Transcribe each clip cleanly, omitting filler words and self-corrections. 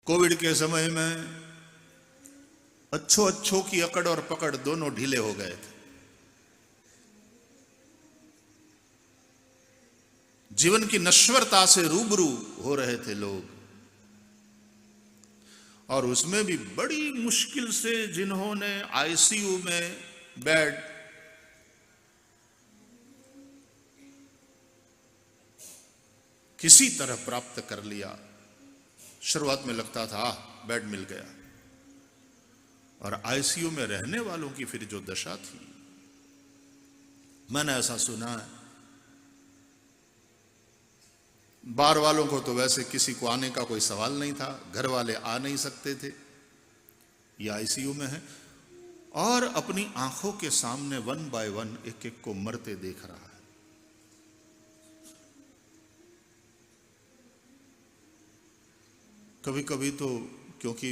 Covid के समय में अच्छों की अकड़ और पकड़ दोनों ढीले हो गए थे। जीवन की नश्वरता से रूबरू हो रहे थे लोग, और उसमें भी बड़ी मुश्किल से जिन्होंने आईसीयू में बेड किसी तरह प्राप्त कर लिया। शुरुआत में लगता था बेड मिल गया, और आईसीयू में रहने वालों की फिर जो दशा थी, मैंने ऐसा सुना है। बार वालों को तो वैसे किसी को आने का कोई सवाल नहीं था, घर वाले आ नहीं सकते थे, ये आईसीयू में है और अपनी आंखों के सामने 1 बाय 1 एक एक को मरते देख रहा है। कभी कभी तो क्योंकि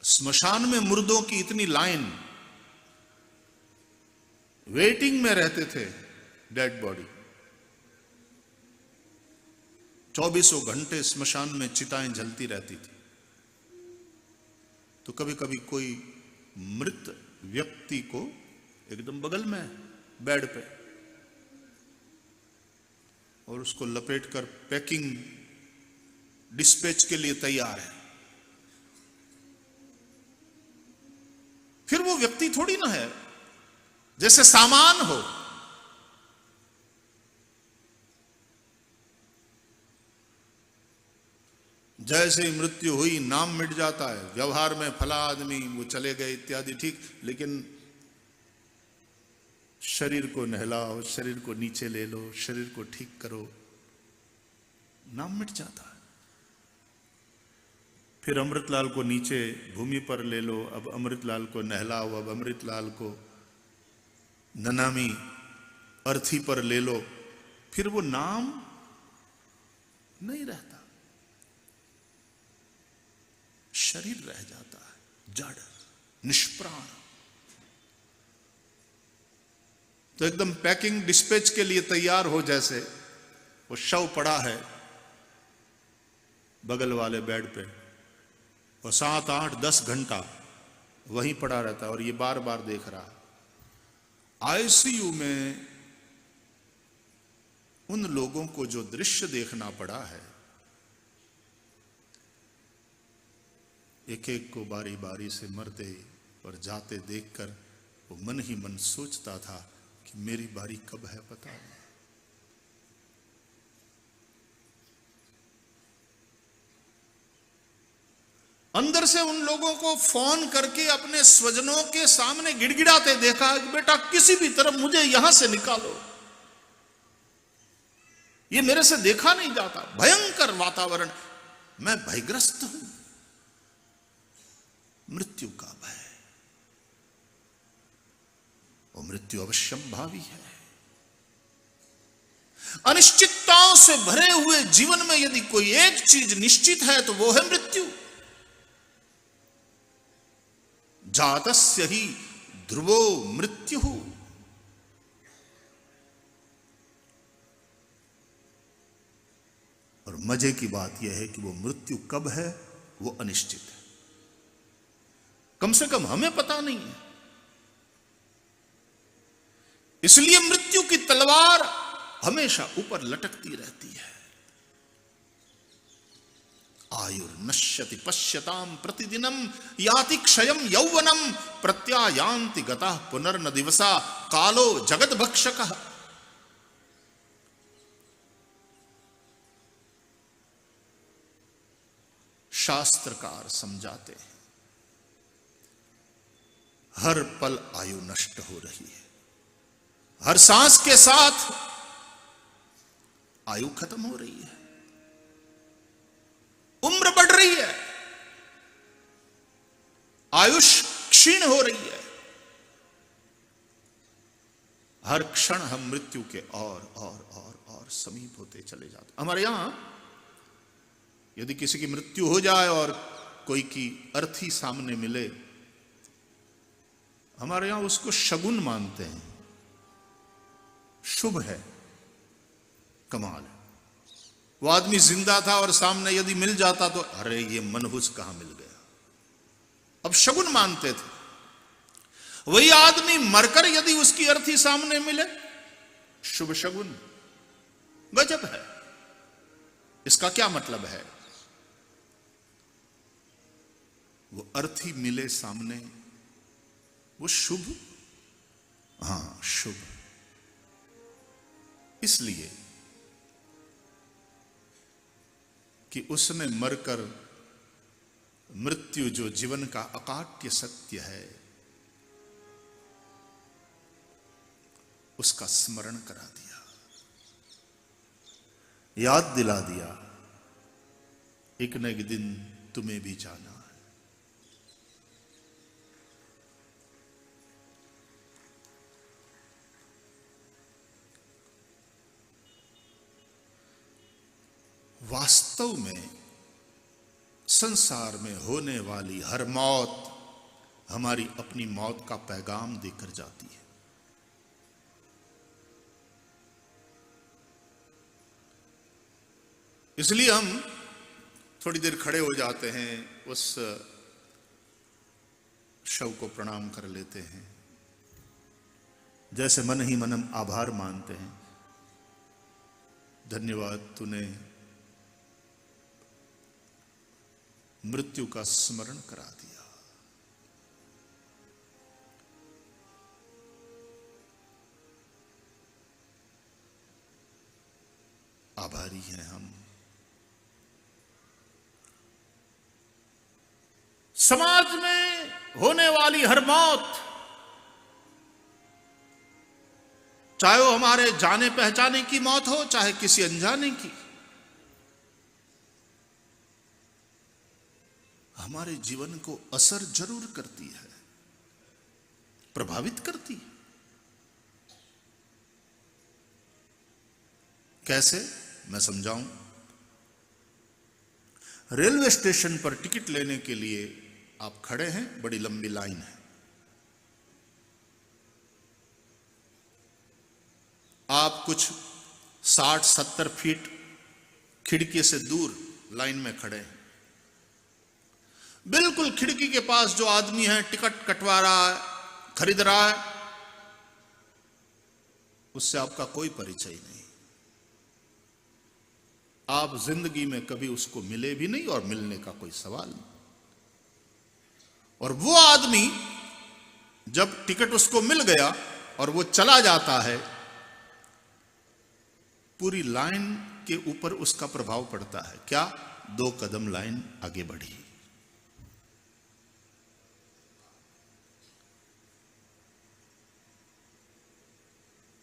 स्मशान में मुर्दों की इतनी लाइन, वेटिंग में रहते थे डेड बॉडी, 24 घंटे स्मशान में चिताएं जलती रहती थी। तो कभी कभी कोई मृत व्यक्ति को एकदम बगल में बेड पे, और उसको लपेटकर पैकिंग डिस्पैच के लिए तैयार है। फिर वो व्यक्ति थोड़ी ना है जैसे सामान हो। जैसे ही मृत्यु हुई नाम मिट जाता है, व्यवहार में फला आदमी वो चले गए इत्यादि ठीक, लेकिन शरीर को नहलाओ, शरीर को नीचे ले लो, शरीर को ठीक करो, नाम मिट जाता है। फिर अमृतलाल को नीचे भूमि पर ले लो, अब अमृतलाल को नहलाओ, अब अमृतलाल को ननामी अर्थी पर ले लो, फिर वो नाम नहीं रहता, शरीर रह जाता है जड़ निष्प्राण। तो एकदम पैकिंग डिस्पैच के लिए तैयार हो, जैसे वो शव पड़ा है बगल वाले बेड पे, और 7, 8, 10 घंटा वहीं पड़ा रहता है, और ये बार बार देख रहा है। आईसीयू में उन लोगों को जो दृश्य देखना पड़ा है, एक एक को बारी बारी से मरते और जाते देखकर वो मन ही मन सोचता था कि मेरी बारी कब है पता नहीं। अंदर से उन लोगों को फोन करके अपने स्वजनों के सामने गिड़गिड़ाते देखा कि बेटा किसी भी तरह मुझे यहां से निकालो, ये मेरे से देखा नहीं जाता, भयंकर वातावरण, मैं भयग्रस्त हूं। मृत्यु का भय, वो मृत्यु अवश्यंभावी है। अनिश्चितताओं से भरे हुए जीवन में यदि कोई एक चीज निश्चित है तो वो है मृत्यु। जातस्य ही ध्रुवो मृत्यु। और मजे की बात यह है कि वो मृत्यु कब है वो अनिश्चित है, कम से कम हमें पता नहीं है। इसलिए मृत्यु की तलवार हमेशा ऊपर लटकती रहती है। आयुर्नश्यति पश्यताम प्रतिदिनम याति क्षयम यौवनम प्रत्यायान्ति गतः पुनर्न दिवसा कालो जगत भक्षकः। शास्त्रकार समझाते हैं हर पल आयु नष्ट हो रही है, हर सांस के साथ आयु खत्म हो रही है, उम्र बढ़ रही है, आयुष क्षीण हो रही है। हर क्षण हम मृत्यु के और समीप होते चले जाते। हमारे यहां यदि किसी की मृत्यु हो जाए और कोई की अर्थी सामने मिले, हमारे यहां उसको शगुन मानते हैं, शुभ है, कमाल है। वो आदमी जिंदा था और सामने यदि मिल जाता तो अरे ये मनहूस कहां मिल गया, अब शगुन मानते थे। वही आदमी मरकर यदि उसकी अर्थी सामने मिले, शुभ शगुन। गजब है। इसका क्या मतलब है? वो अर्थी मिले सामने, वो शुभ, हां शुभ। इसलिए कि उसने मरकर मृत्यु जो जीवन का अकाट्य सत्य है उसका स्मरण करा दिया, याद दिला दिया, एक न एक दिन तुम्हें भी जाना है। वास्तव में संसार में होने वाली हर मौत हमारी अपनी मौत का पैगाम देकर जाती है। इसलिए हम थोड़ी देर खड़े हो जाते हैं, उस शव को प्रणाम कर लेते हैं, जैसे मन ही मन हम आभार मानते हैं, धन्यवाद तूने मृत्यु का स्मरण करा दिया। आभारी हैं हम। समाज में होने वाली हर मौत, चाहे वो हमारे जाने पहचाने की मौत हो, चाहे किसी अनजाने की, हमारे जीवन को असर जरूर करती है, प्रभावित करती है। कैसे, मैं समझाऊं। रेलवे स्टेशन पर टिकट लेने के लिए आप खड़े हैं, बड़ी लंबी लाइन है, आप कुछ 60-70 फीट खिड़की से दूर लाइन में खड़े हैं। बिल्कुल खिड़की के पास जो आदमी है, टिकट कटवा रहा है, खरीद रहा है, उससे आपका कोई परिचय नहीं। आप जिंदगी में कभी उसको मिले भी नहीं और मिलने का कोई सवाल नहीं। और वो आदमी जब टिकट उसको मिल गया और वो चला जाता है, पूरी लाइन के ऊपर उसका प्रभाव पड़ता है। क्या? 2 कदम लाइन आगे बढ़ी।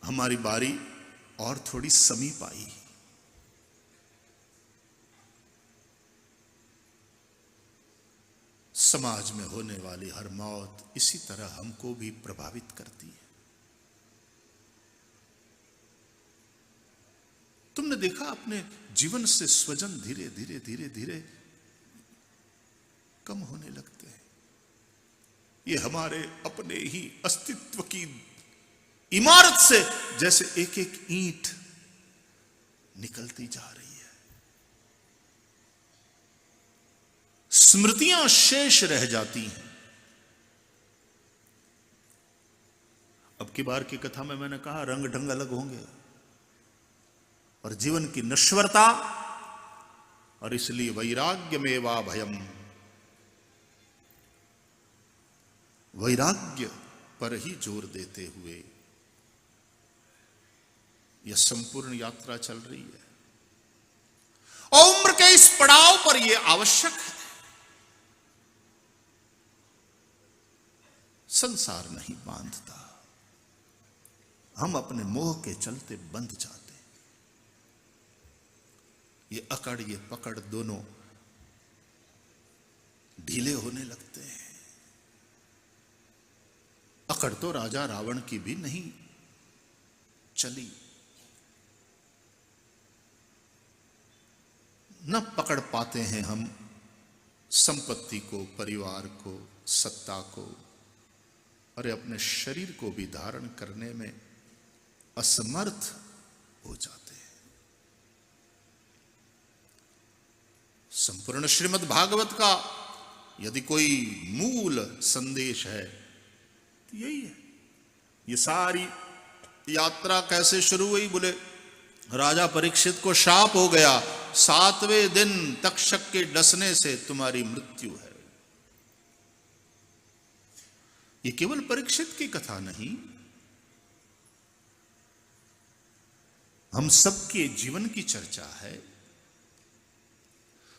हमारी बारी और थोड़ी समीप आई। समाज में होने वाली हर मौत इसी तरह हमको भी प्रभावित करती है। तुमने देखा अपने जीवन से स्वजन धीरे धीरे धीरे धीरे कम होने लगते हैं। ये हमारे अपने ही अस्तित्व की इमारत से जैसे एक एक ईंट निकलती जा रही है। स्मृतियां शेष रह जाती हैं। अब की बार की कथा में मैंने कहा रंग ढंग अलग होंगे और जीवन की नश्वरता, और इसलिए वैराग्य में वा भयम, वैराग्य पर ही जोर देते हुए यह संपूर्ण यात्रा चल रही है। और उम्र के इस पड़ाव पर यह आवश्यक है। संसार नहीं बांधता, हम अपने मोह के चलते बंध जाते। ये अकड़ ये पकड़ दोनों ढीले होने लगते हैं। अकड़ तो राजा रावण की भी नहीं चली। न पकड़ पाते हैं हम संपत्ति को, परिवार को, सत्ता को, अरे अपने शरीर को भी धारण करने में असमर्थ हो जाते हैं। संपूर्ण श्रीमद् भागवत का यदि कोई मूल संदेश है तो यही है। ये सारी यात्रा कैसे शुरू हुई? बोले राजा परीक्षित को शाप हो गया, 7वें दिन तक्षक के डसने से तुम्हारी मृत्यु है। ये केवल परीक्षित की कथा नहीं, हम सबके जीवन की चर्चा है।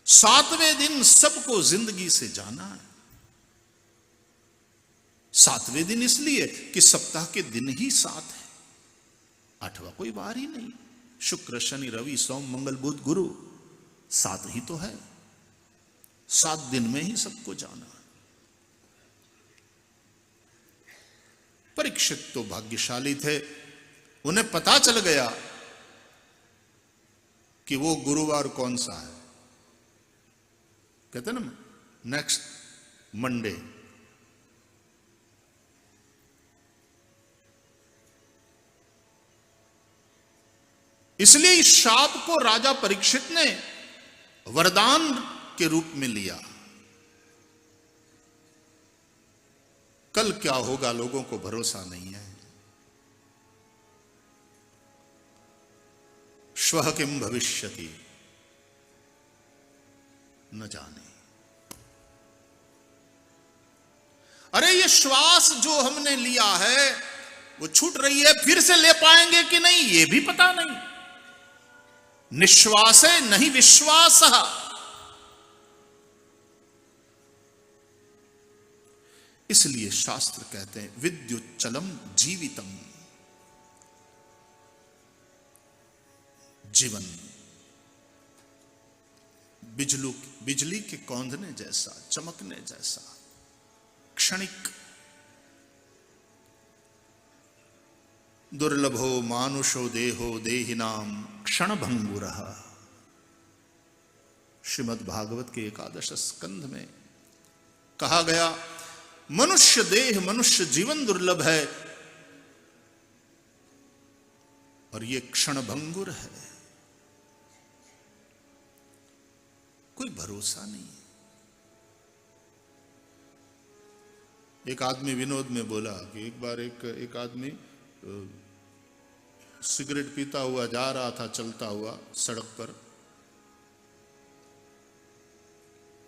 7वें दिन सबको जिंदगी से जाना है। 7वें दिन इसलिए कि सप्ताह के दिन ही 7 है, 8वां कोई वार ही नहीं। शुक्र शनि रवि सोम मंगल बुध गुरु 7 ही तो है। 7 दिन में ही सबको जाना है। परीक्षित तो भाग्यशाली थे, उन्हें पता चल गया कि वो गुरुवार कौन सा है। कहते ना नेक्स्ट मंडे। इसलिए इस शाप को राजा परीक्षित ने वरदान के रूप में लिया। कल क्या होगा लोगों को भरोसा नहीं है। श्वः किम भविष्यति न जाने। अरे ये श्वास जो हमने लिया है वो छूट रही है, फिर से ले पाएंगे कि नहीं ये भी पता नहीं। निश्वासे नहीं विश्वास। इसलिए शास्त्र कहते हैं विद्युच्चलम जीवितम। जीवन बिजली के कौंधने जैसा, चमकने जैसा, क्षणिक। दुर्लभो मानुषो देहो देहिनाम क्षणभंगुरः। श्रीमद् भागवत के 11 स्कंध में कहा गया मनुष्य देह, मनुष्य जीवन दुर्लभ है और ये क्षणभंगुर है, कोई भरोसा नहीं। एक आदमी विनोद में बोला कि एक बार एक आदमी सिगरेट पीता हुआ जा रहा था, चलता हुआ सड़क पर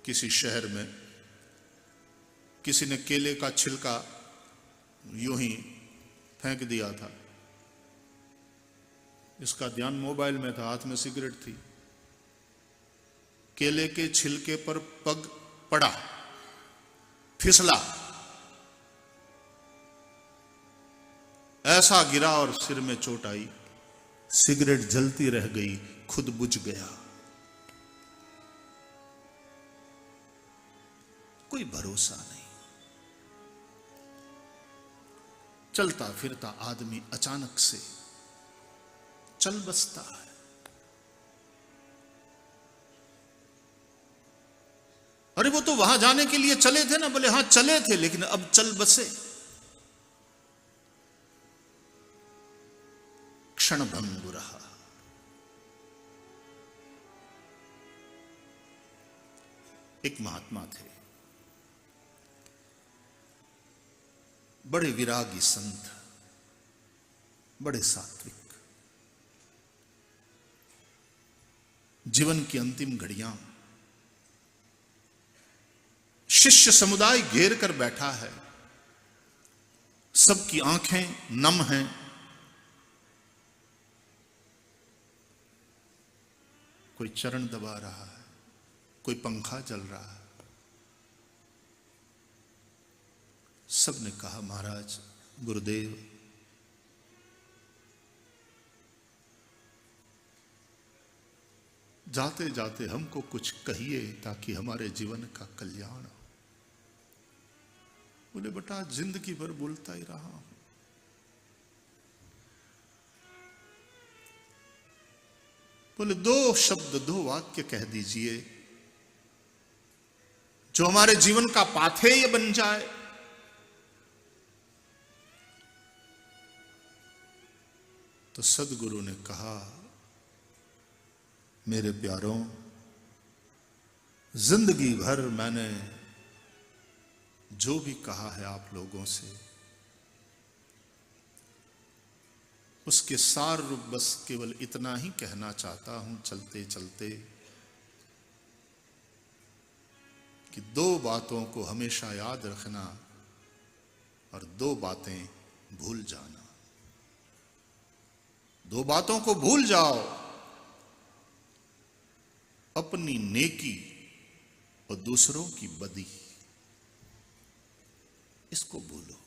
किसी शहर में। किसी ने केले का छिलका यूं ही फेंक दिया था। इसका ध्यान मोबाइल में था, हाथ में सिगरेट थी। केले के छिलके पर पग पड़ा, फिसला, ऐसा गिरा और सिर में चोट आई। सिगरेट जलती रह गई, खुद बुझ गया। कोई भरोसा नहीं। चलता फिरता आदमी अचानक से चल बसता है। अरे वो तो वहां जाने के लिए चले थे ना। बोले हां चले थे, लेकिन अब चल बसे। क्षणभंगुरः। एक महात्मा थे, बड़े विरागी संत, बड़े सात्विक। जीवन की अंतिम घड़ियां शिष्य समुदाय घेर कर बैठा है, सबकी आंखें नम हैं। कोई चरण दबा रहा है, कोई पंखा चल रहा है। सबने कहा महाराज, गुरुदेव, जाते जाते हमको कुछ कहिए ताकि हमारे जीवन का कल्याण हो। बोले बेटा जिंदगी भर बोलता ही रहा हूं। बोले 2 शब्द 2 वाक्य कह दीजिए जो हमारे जीवन का पाथेय बन जाए। तो सदगुरु ने कहा, मेरे प्यारों, जिंदगी भर मैंने जो भी कहा है आप लोगों से, उसके सार रूप बस केवल इतना ही कहना चाहता हूं चलते चलते, कि दो बातों को हमेशा याद रखना और दो बातें भूल जाना। दो बातों को भूल जाओ, अपनी नेकी और दूसरों की बदी, इसको भूलो।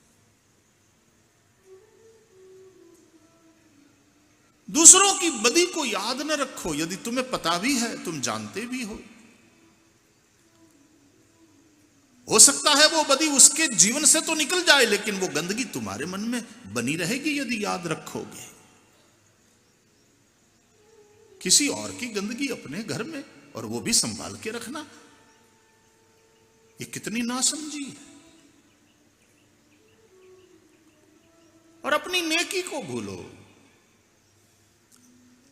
दूसरों की बदी को याद न रखो, यदि तुम्हें पता भी है, तुम जानते भी हो सकता है वो बदी उसके जीवन से तो निकल जाए, लेकिन वो गंदगी तुम्हारे मन में बनी रहेगी यदि याद रखोगे। किसी और की गंदगी अपने घर में, और वो भी संभाल के रखना, ये कितनी नासमझी है। और अपनी नेकी को भूलो।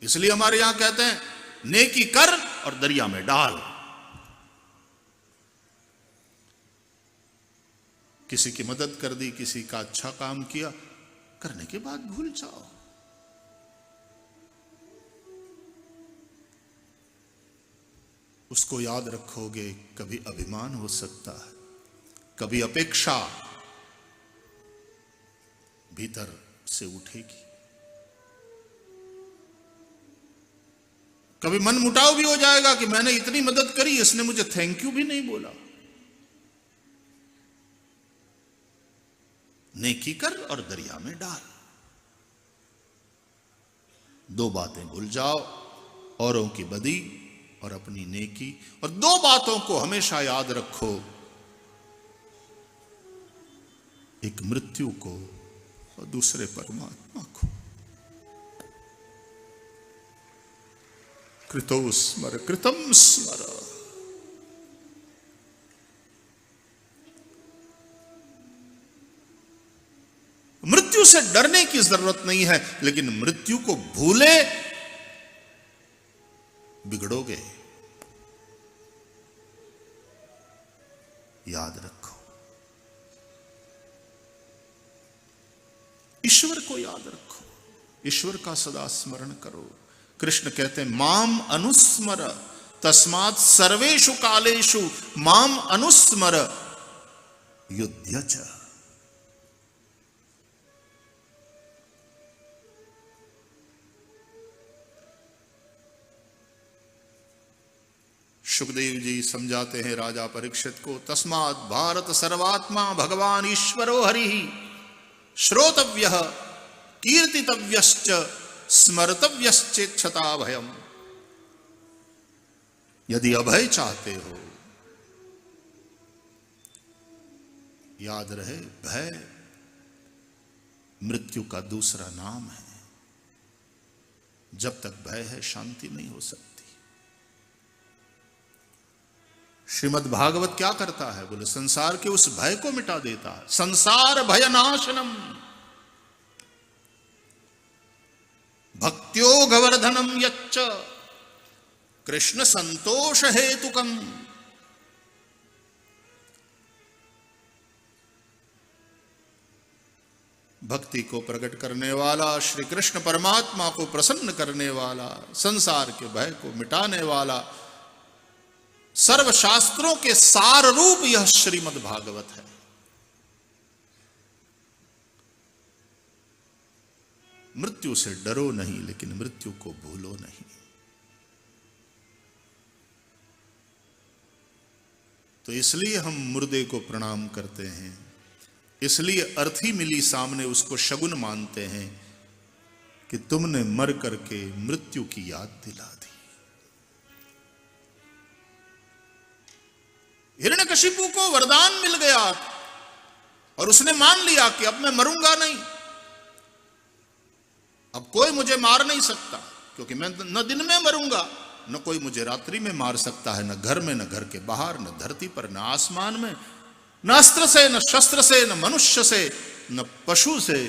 इसलिए हमारे यहां कहते हैं, नेकी कर और दरिया में डाल। किसी की मदद कर दी, किसी का अच्छा काम किया, करने के बाद भूल जाओ। उसको याद रखोगे, कभी अभिमान हो सकता है, कभी अपेक्षा भीतर से उठेगी, कभी मन मुटाव भी हो जाएगा कि मैंने इतनी मदद करी, इसने मुझे थैंक यू भी नहीं बोला। नेकी कर और दरिया में डाल। दो बातें भूल जाओ, औरों की बदी और अपनी नेकी। और दो बातों को हमेशा याद रखो, एक मृत्यु को और दूसरे परमात्मा को। कृतो स्मर कृतम स्मर। मृत्यु से डरने की जरूरत नहीं है, लेकिन मृत्यु को भूले बिगड़ोगे। याद रखो, ईश्वर को याद रखो, ईश्वर का सदा स्मरण करो। कृष्ण कहते हैं, माम अनुस्मर तस्मात् सर्वेषु कालेषु माम अनुस्मर युध्य च। सुखदेव जी समझाते हैं राजा परीक्षित को, तस्मात् भारत सर्वात्मा भगवान ईश्वरो हरि श्रोतव्यः कीर्तितव्यश्च स्मर्तव्यश्चेच्छता भयम्। यदि अभय चाहते हो, याद रहे, भय मृत्यु का दूसरा नाम है। जब तक भय है, शांति नहीं हो सकती। श्रीमद् भागवत क्या करता है? बोले, संसार के उस भय को मिटा देता है। संसार भय नाशनम भक्त्यो गवर्धनम यच्च कृष्ण संतोष हेतुकम। भक्ति को प्रकट करने वाला, श्री कृष्ण परमात्मा को प्रसन्न करने वाला, संसार के भय को मिटाने वाला, सर्वशास्त्रों के सार रूप यह श्रीमद् भागवत है। मृत्यु से डरो नहीं, लेकिन मृत्यु को भूलो नहीं। तो इसलिए हम मुर्दे को प्रणाम करते हैं, इसलिए अर्थी मिली सामने उसको शगुन मानते हैं कि तुमने मर करके मृत्यु की याद दिला दी। हिरण्यकशिपु को वरदान मिल गया और उसने मान लिया कि अब मैं मरूंगा नहीं, अब कोई मुझे मार नहीं सकता, क्योंकि मैं न दिन में मरूंगा, न कोई मुझे रात्रि में मार सकता है, न घर में, न घर के बाहर, न धरती पर, न आसमान में, न अस्त्र से, न शस्त्र से, न मनुष्य से, न पशु से,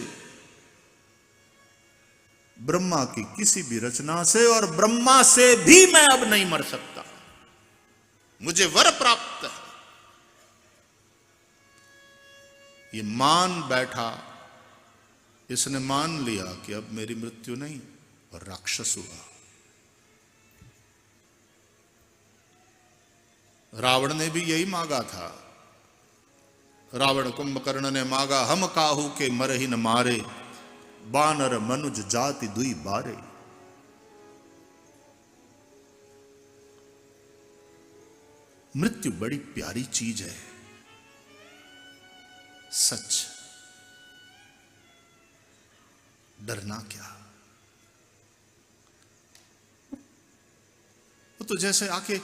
ब्रह्मा की किसी भी रचना से, और ब्रह्मा से भी मैं अब नहीं मर सकता। मुझे वर प्राप्त है। ये मान बैठा, इसने मान लिया कि अब मेरी मृत्यु नहीं, और राक्षस हुआ। रावण ने भी यही मांगा था। रावण कुंभकर्ण ने मांगा, हम काहू के मरहि न मारे, बानर मनुज जाति दुई बारे। मृत्यु बड़ी प्यारी चीज है, सच। डरना क्या। तो जैसे आके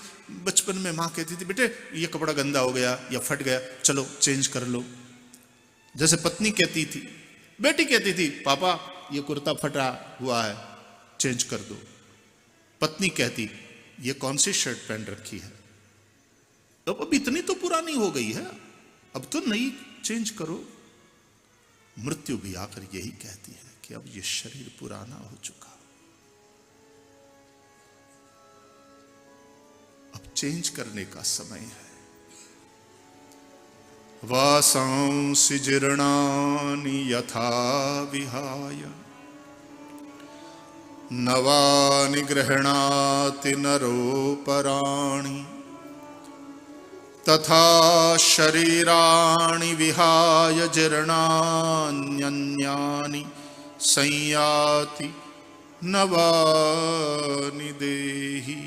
बचपन में मां कहती थी, बेटे ये कपड़ा गंदा हो गया या फट गया, चलो चेंज कर लो। जैसे पत्नी कहती थी, बेटी कहती थी, पापा ये कुर्ता फटा हुआ है, चेंज कर दो। पत्नी कहती, ये कौन सी शर्ट पहन रखी है, अब इतनी तो पुरानी हो गई है, अब तो नई चेंज करो। मृत्यु भी आकर यही कहती है कि अब ये शरीर पुराना हो चुका, अब चेंज करने का समय है। वासांसि जीर्णानि यथा विहाय, नवानि गृह्णाति नरोपराणि, तथा शरीराणि विहाय जीर्णान्यन्यानि संयाति नवानि देहि।